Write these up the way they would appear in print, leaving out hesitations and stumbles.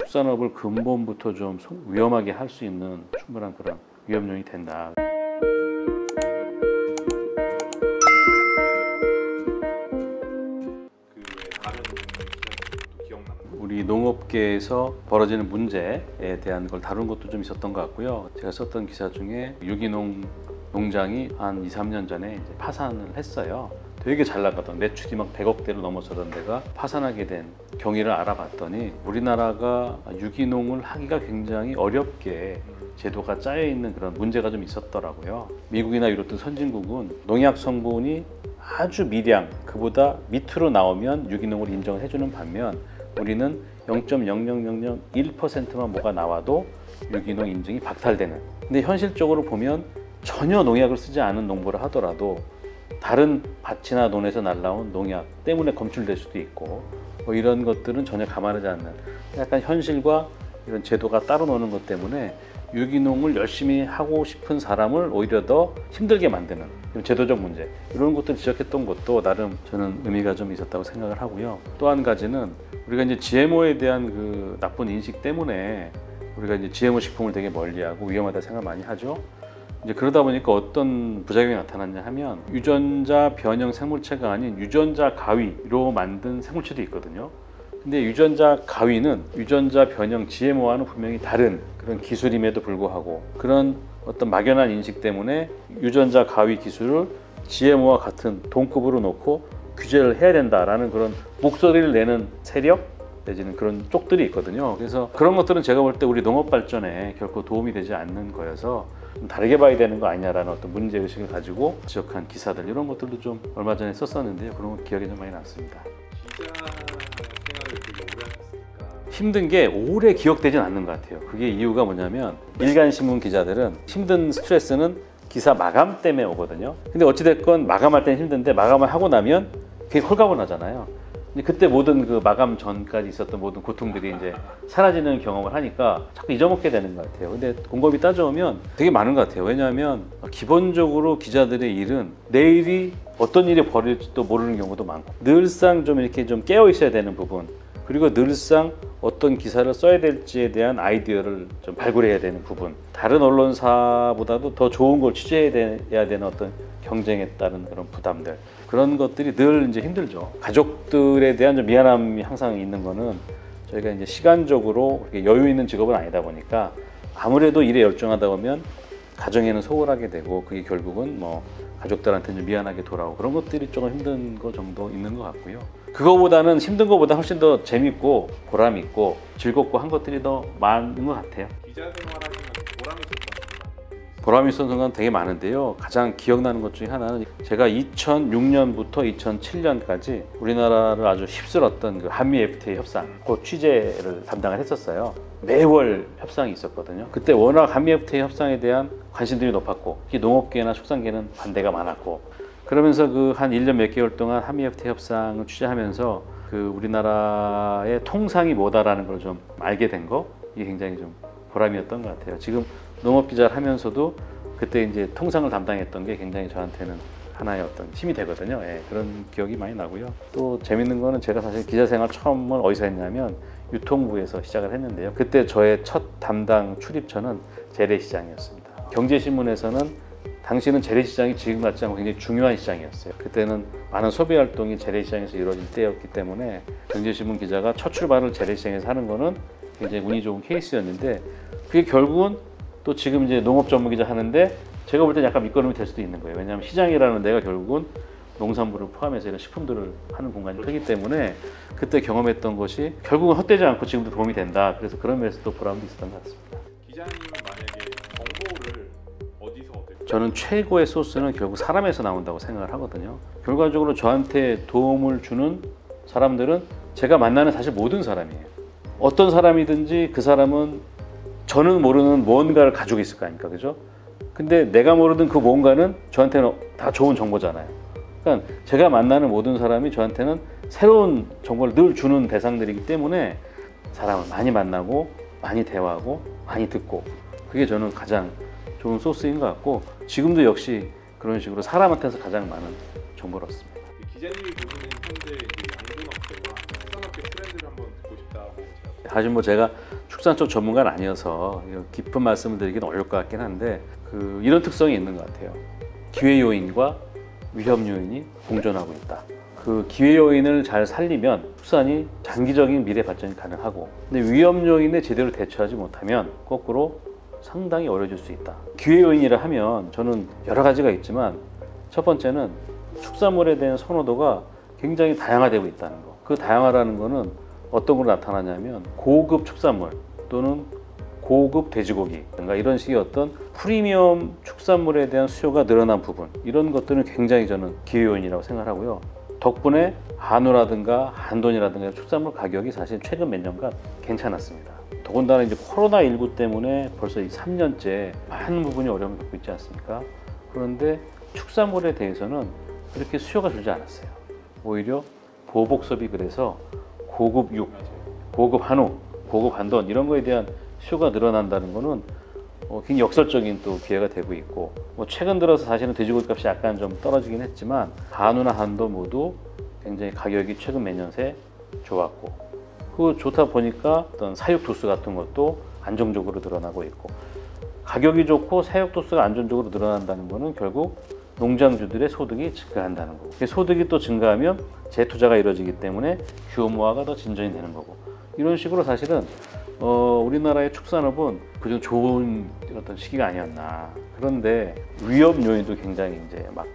축산업을 근본부터 좀 위험하게 할 수 있는 충분한 그런 위험 요인이 된다. 우리 농업계에서 벌어지는 문제에 대한 걸 다룬 것도 좀 있었던 것 같고요. 제가 썼던 기사 중에 유기농 농장이 한 2, 3년 전에 이제 파산을 했어요. 되게 잘 나가던 매출이 막 100억대를 넘어서던 데가 파산하게 된 경위를 알아봤더니 우리나라가 유기농을 하기가 굉장히 어렵게 제도가 짜여 있는 그런 문제가 좀 있었더라고요. 미국이나 이런 선진국은 농약 성분이 아주 미량, 그보다 밑으로 나오면 유기농을 인정을 해주는 반면 우리는 0.00001%만 뭐가 나와도 유기농 인증이 박탈되는. 근데 현실적으로 보면 전혀 농약을 쓰지 않은 농부를 하더라도 다른 밭이나 논에서 날라온 농약 때문에 검출될 수도 있고 뭐 이런 것들은 전혀 감안하지 않는 약간 현실과 이런 제도가 따로 노는 것 때문에 유기농을 열심히 하고 싶은 사람을 오히려 더 힘들게 만드는 제도적 문제, 이런 것들을 지적했던 것도 나름 저는 의미가 좀 있었다고 생각을 하고요. 또 한 가지는 우리가 이제 GMO에 대한 그 나쁜 인식 때문에 우리가 이제 GMO 식품을 되게 멀리하고 위험하다 생각 많이 하죠. 이제 그러다 보니까 어떤 부작용이 나타났냐 하면 유전자 변형 생물체가 아닌 유전자 가위로 만든 생물체도 있거든요. 근데 유전자 가위는 유전자 변형 GMO와는 분명히 다른 그런 기술임에도 불구하고 그런 어떤 막연한 인식 때문에 유전자 가위 기술을 GMO와 같은 동급으로 놓고 규제를 해야 된다라는 그런 목소리를 내는 세력 내지는 그런 쪽들이 있거든요. 그래서 그런 것들은 제가 볼 때 우리 농업 발전에 결코 도움이 되지 않는 거여서 좀 다르게 봐야 되는 거 아니냐라는 어떤 문제의식을 가지고 지적한 기사들, 이런 것들도 좀 얼마 전에 썼었는데요. 그런 거 기억이 좀 많이 남습니다. 기자 생활을 되게 오래 하셨으니까 힘든 게 오래 기억되진 않는 것 같아요. 그게 이유가 뭐냐면 일간신문 기자들은 힘든 스트레스는 기사 마감 때문에 오거든요. 근데 어찌됐건 마감할 때는 힘든데 마감을 하고 나면 그게 홀가분하잖아요. 그때 모든 그 마감 전까지 있었던 모든 고통들이 이제 사라지는 경험을 하니까 자꾸 잊어먹게 되는 것 같아요. 근데 곰곰이 따져보면 되게 많은 것 같아요. 왜냐하면 기본적으로 기자들의 일은 내일이 어떤 일이 벌어질지도 모르는 경우도 많고 늘상 좀 이렇게 좀 깨어 있어야 되는 부분, 그리고 늘상 어떤 기사를 써야 될지에 대한 아이디어를 좀 발굴해야 되는 부분, 다른 언론사보다도 더 좋은 걸 취재해야 되는 어떤 경쟁에 따른 그런 부담들, 그런 것들이 늘 이제 힘들죠. 가족들에 대한 좀 미안함이 항상 있는 거는 저희가 이제 시간적으로 그렇게 여유 있는 직업은 아니다 보니까 아무래도 일에 열중하다 보면 가정에는 소홀하게 되고 그게 결국은 뭐 가족들한테 좀 미안하게 돌아오고 그런 것들이 조금 힘든 거 정도 있는 것 같고요. 그거보다는 힘든 거보다 훨씬 더 재밌고 보람 있고 즐겁고 한 것들이 더 많은 것 같아요. 기자 생활하시면 보람이 있었던 순간 보람이 있었던 순간 되게 많은데요. 가장 기억나는 것 중에 하나는 제가 2006년부터 2007년까지 우리나라를 아주 휩쓸었던 그 한미 FTA 협상, 그 취재를 담당을 했었어요. 매월 협상이 있었거든요. 그때 워낙 한미 FTA 협상에 대한 관심들이 높았고 특히 농업계나 축산계는 반대가 많았고, 그러면서 그 한 1년 몇 개월 동안 한미 FTA 협상을 취재하면서 그 우리나라의 통상이 뭐다라는 걸 좀 알게 된 거, 이게 굉장히 좀 보람이었던 것 같아요. 지금 농업 기자를 하면서도 그때 이제 통상을 담당했던 게 굉장히 저한테는 하나의 어떤 힘이 되거든요. 예, 그런 기억이 많이 나고요. 또 재밌는 거는 제가 사실 기자 생활 처음을 어디서 했냐면 유통부에서 시작을 했는데요. 그때 저의 첫 담당 출입처는 재래시장이었습니다. 경제신문에서는 당시는 재래시장이 지금 같지 않고 굉장히 중요한 시장이었어요. 그때는 많은 소비 활동이 재래시장에서 이루어질 때였기 때문에 경제신문 기자가 첫 출발을 재래시장에서 하는 거는 굉장히 운이 좋은 케이스였는데, 그게 결국은 또 지금 이제 농업 전문 기자 하는데 제가 볼 때 약간 밑거름이 될 수도 있는 거예요. 왜냐하면 시장이라는 데가 결국은 농산물을 포함해서 이런 식품들을 하는 공간이 크기 때문에 그때 경험했던 것이 결국은 헛되지 않고 지금도 도움이 된다. 그래서 그런 면에서 또 보람도 있었던 것 같습니다. 기자님은 만약에 정보를 어디서 얻을까요? 저는 최고의 소스는 결국 사람에서 나온다고 생각을 하거든요. 결과적으로 저한테 도움을 주는 사람들은 제가 만나는 사실 모든 사람이에요. 어떤 사람이든지 그 사람은 저는 모르는 무언가를 가지고 있을 거 아닙니까, 그죠? 근데 내가 모르는 그 무언가는 저한테는 다 좋은 정보잖아요. 그러니까 제가 만나는 모든 사람이 저한테는 새로운 정보를 늘 주는 대상들이기 때문에 사람을 많이 만나고 많이 대화하고 많이 듣고, 그게 저는 가장 좋은 소스인 것 같고 지금도 역시 그런 식으로 사람한테서 가장 많은 정보를 얻습니다. 기자님이 보시는 현재 양분업계와 축산업계 트렌드를 한번 듣고 싶다고 제가 사실 뭐 제가 축산 쪽 전문가는 아니어서 깊은 말씀을 드리기는 어려울 것 같긴 한데 이런 특성이 있는 것 같아요. 기회 요인과 위험 요인이 공존하고 있다. 그 기회 요인을 잘 살리면 축산이 장기적인 미래 발전이 가능하고, 근데 위험 요인에 제대로 대처하지 못하면 거꾸로 상당히 어려워질 수 있다. 기회 요인이라 하면 저는 여러 가지가 있지만 첫 번째는 축산물에 대한 선호도가 굉장히 다양화되고 있다는 거. 그 다양화라는 거는 어떤 걸로 나타나냐면 고급 축산물 또는 고급 돼지고기 뭔가 이런 식의 어떤 프리미엄 축산물에 대한 수요가 늘어난 부분, 이런 것들은 굉장히 저는 기회 요인이라고 생각하고요. 덕분에 한우라든가 한돈이라든가 축산물 가격이 사실 최근 몇 년간 괜찮았습니다. 더군다나 이제 코로나19 때문에 벌써 3년째 많은 부분이 어려움을 겪고 있지 않습니까? 그런데 축산물에 대해서는 그렇게 수요가 줄지 않았어요. 오히려 보복섭이 그래서 고급 육, 고급 한우, 고급 한돈 이런 거에 대한 수요가 늘어난다는 거는 굉장히 역설적인 또 기회가 되고 있고, 뭐 최근 들어서 사실은 돼지고기 값이 약간 좀 떨어지긴 했지만 한우나 한돈 모두 굉장히 가격이 최근 몇 년 새 좋았고, 그 좋다 보니까 어떤 사육 도수 같은 것도 안정적으로 늘어나고 있고, 가격이 좋고 사육 도수가 안정적으로 늘어난다는 거는 결국 농장주들의 소득이 증가한다는 거고, 소득이 또 증가하면 재투자가 이루어지기 때문에 규모화가 더 진전이 되는 거고, 이런 식으로 사실은 우리나라의 축산업은 그중 좋은 어떤 시기가 아니었나. 그런데 위험 요인도 굉장히 이제 막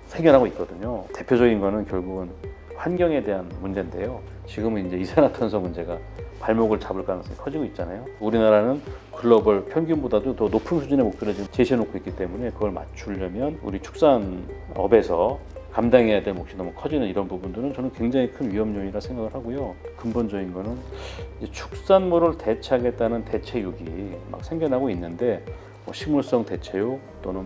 생겨나고 있거든요. 대표적인 거는 결국은 환경에 대한 문제인데요. 지금은 이제 이산화탄소 문제가 발목을 잡을 가능성이 커지고 있잖아요. 우리나라는 글로벌 평균보다도 더 높은 수준의 목표를 지금 제시해놓고 있기 때문에 그걸 맞추려면 우리 축산업에서 감당해야 될 몫이 너무 커지는 이런 부분들은 저는 굉장히 큰 위험 요인이라 생각을 하고요. 근본적인 거는 이제 축산물을 대체하겠다는 대체육이 막 생겨나고 있는데, 식물성 대체육 또는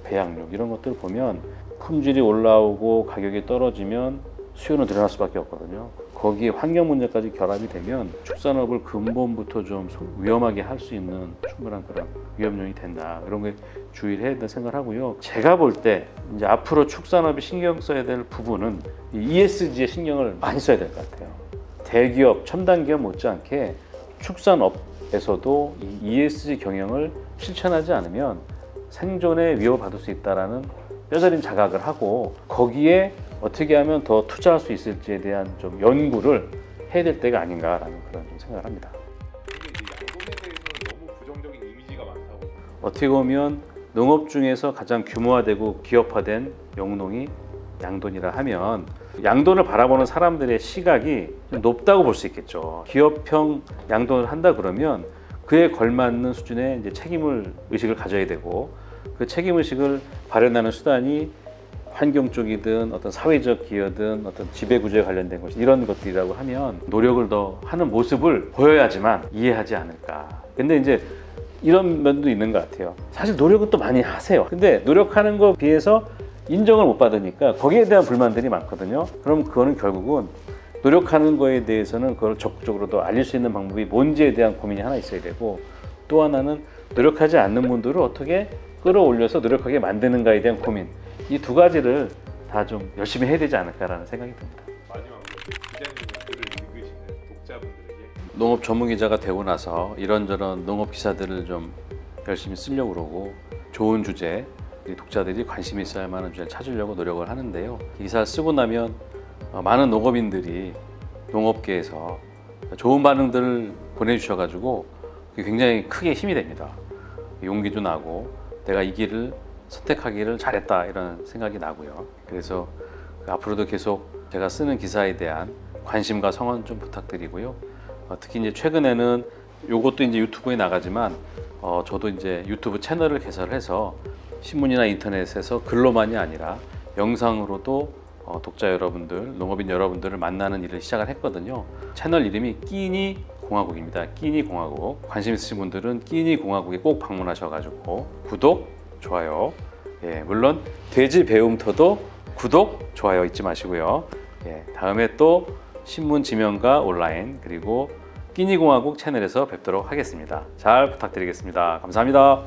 배양육 이런 것들을 보면 품질이 올라오고 가격이 떨어지면 수요는 늘어날 수밖에 없거든요. 거기에 환경 문제까지 결합이 되면 축산업을 근본부터 좀 위험하게 할 수 있는 충분한 그런 위험 요인이 된다. 그런 게 주의를 해야 된다 생각을 하고요. 제가 볼 때 이제 앞으로 축산업이 신경 써야 될 부분은 이 ESG에 신경을 많이 써야 될 것 같아요. 대기업, 첨단 기업 못지않게 축산업에서도 이 ESG 경영을 실천하지 않으면 생존에 위협을 받을 수 있다라는 뼈저린 자각을 하고, 거기에 어떻게 하면 더 투자할 수 있을지에 대한 좀 연구를 해야 될 때가 아닌가라는 그런 좀 생각을 합니다. 근데 이제 양돈에 대해서는 너무 부정적인 이미지가 많다고. 어떻게 보면 농업 중에서 가장 규모화되고 기업화된 영농이 양돈이라 하면 양돈을 바라보는 사람들의 시각이 좀 높다고 볼 수 있겠죠. 기업형 양돈을 한다 그러면 그에 걸맞는 수준의 이제 책임을 의식을 가져야 되고, 그 책임 의식을 발현하는 수단이 환경 쪽이든 어떤 사회적 기여든 어떤 지배구조에 관련된 것, 이런 것들이라고 하면 노력을 더 하는 모습을 보여야지만 이해하지 않을까. 근데 이제 이런 면도 있는 것 같아요. 사실 노력은 또 많이 하세요. 근데 노력하는 것에 비해서 인정을 못 받으니까 거기에 대한 불만들이 많거든요. 그럼 그거는 결국은 노력하는 거에 대해서는 그걸 적극적으로 더 알릴 수 있는 방법이 뭔지에 대한 고민이 하나 있어야 되고, 또 하나는 노력하지 않는 분들을 어떻게 끌어올려서 노력하게 만드는가에 대한 고민, 이 두 가지를 다 좀 열심히 해야 되지 않을까라는 생각이 듭니다. 마지막으로 기자님이 글을 읽으시는 독자분들에게 농업 전문 기자가 되고 나서 이런저런 농업 기사들을 좀 열심히 쓰려고 그러고, 좋은 주제, 독자들이 관심 있어야 할 만한 주제를 찾으려고 노력을 하는데요. 이 기사를 쓰고 나면 많은 농업인들이 농업계에서 좋은 반응들을 보내주셔가지고 굉장히 크게 힘이 됩니다. 용기도 나고 내가 이 길을 선택하기를 잘했다 이런 생각이 나고요. 그래서 앞으로도 계속 제가 쓰는 기사에 대한 관심과 성원 좀 부탁드리고요. 특히 이제 최근에는 요것도 이제 유튜브에 나가지만 저도 이제 유튜브 채널을 개설해서 신문이나 인터넷에서 글로만이 아니라 영상으로도 독자 여러분들, 농업인 여러분들을 만나는 일을 시작을 했거든요. 채널 이름이 끼니 공화국입니다. 끼니 공화국. 관심 있으신 분들은 끼니 공화국에 꼭 방문하셔가지고 구독, 좋아요. 예, 물론 돼지 배움터도 구독, 좋아요 잊지 마시고요. 예, 다음에 또 신문 지명과 온라인 그리고 끼니 공화국 채널에서 뵙도록 하겠습니다. 잘 부탁드리겠습니다. 감사합니다.